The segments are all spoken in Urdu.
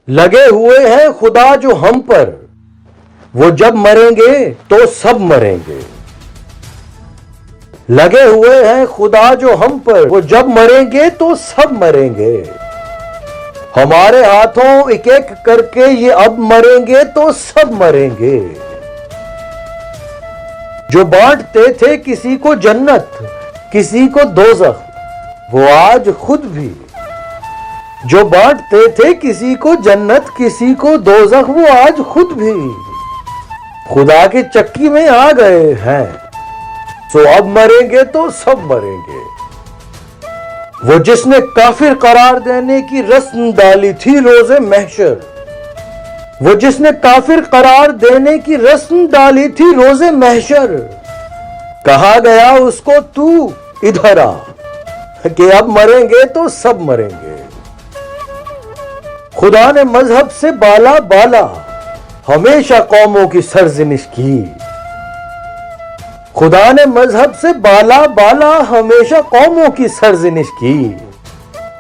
لگے ہوئے ہیں خدا جو ہم پر، وہ جب مریں گے تو سب مریں گے۔ لگے ہوئے ہیں خدا جو ہم پر، وہ جب مریں گے تو سب مریں گے۔ ہمارے ہاتھوں ایک ایک کر کے یہ اب مریں گے تو سب مریں گے۔ جو بانٹتے تھے کسی کو جنت کسی کو دوزخ، وہ آج خود بھی، جو بانٹتے تھے کسی کو جنت کسی کو دوزخ، وہ آج خود بھی خدا کی چکی میں آ گئے ہیں۔ سو اب مریں گے تو سب مریں گے۔ وہ جس نے کافر قرار دینے کی رسم ڈالی تھی روز محشر، وہ جس نے کافر قرار دینے کی رسم ڈالی تھی روز محشر، کہا گیا اس کو تو ادھر آ کہ اب مریں گے تو سب مریں گے۔ خدا نے مذہب سے بالا بالا ہمیشہ قوموں کی سرزنش کی۔ خدا نے مذہب سے بالا بالا ہمیشہ قوموں کی سرزنش کی۔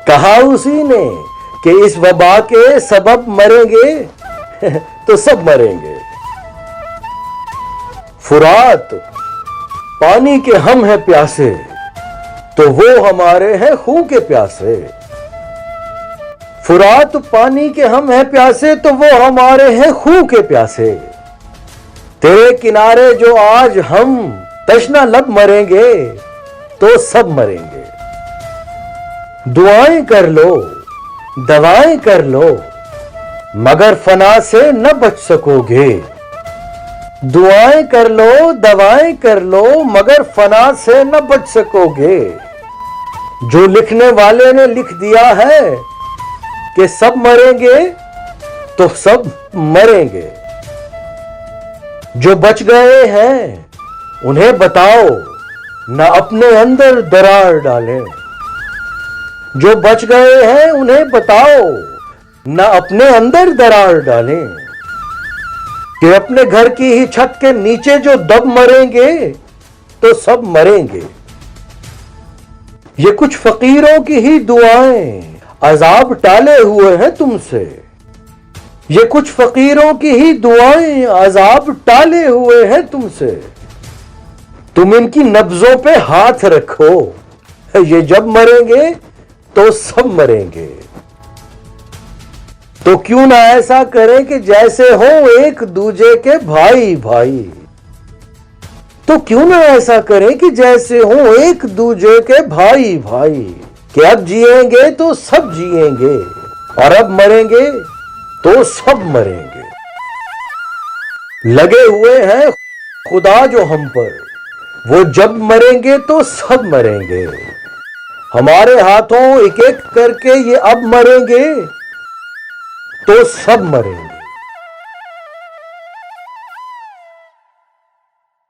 کہا اسی نے کہ اس وبا کے سبب مریں گے تو سب مریں گے۔ فرات پانی کے ہم ہیں پیاسے، تو وہ ہمارے ہیں خون کے پیاسے۔ فرات پانی کے ہم ہیں پیاسے، تو وہ ہمارے ہیں خون کے پیاسے۔ تیرے کنارے جو آج ہم تشنا لب مریں گے تو سب مریں گے۔ دعائیں کر لو دوائیں کر لو مگر فنا سے نہ بچ سکو گے۔ دعائیں کر لو دوائیں کر لو مگر فنا سے نہ بچ سکو گے۔ جو لکھنے والے نے لکھ دیا ہے کہ سب مریں گے تو سب مریں گے۔ جو بچ گئے ہیں انہیں بتاؤ نہ اپنے اندر درار ڈالیں۔ جو بچ گئے ہیں انہیں بتاؤ نہ اپنے اندر درار ڈالیں، کہ اپنے گھر کی ہی چھت کے نیچے جو دب مریں گے تو سب مریں گے۔ یہ کچھ فقیروں کی ہی دعائیں عذاب ٹالے ہوئے ہیں تم سے۔ یہ کچھ فقیروں کی ہی دعائیں عذاب ٹالے ہوئے ہیں تم سے۔ تم ان کی نبضوں پہ ہاتھ رکھو، یہ جب مریں گے تو سب مریں گے۔ تو کیوں نہ ایسا کریں کہ جیسے ہوں ایک دوجے کے بھائی بھائی۔ تو کیوں نہ ایسا کریں کہ جیسے ہوں ایک دوجے کے بھائی بھائی، کہ اب جیئیں گے تو سب جیئیں گے، اور اب مریں گے تو سب مریں گے۔ لگے ہوئے ہیں خدا جو ہم پر، وہ جب مریں گے تو سب مریں گے۔ ہمارے ہاتھوں ایک ایک کر کے یہ اب مریں گے تو سب مریں گے۔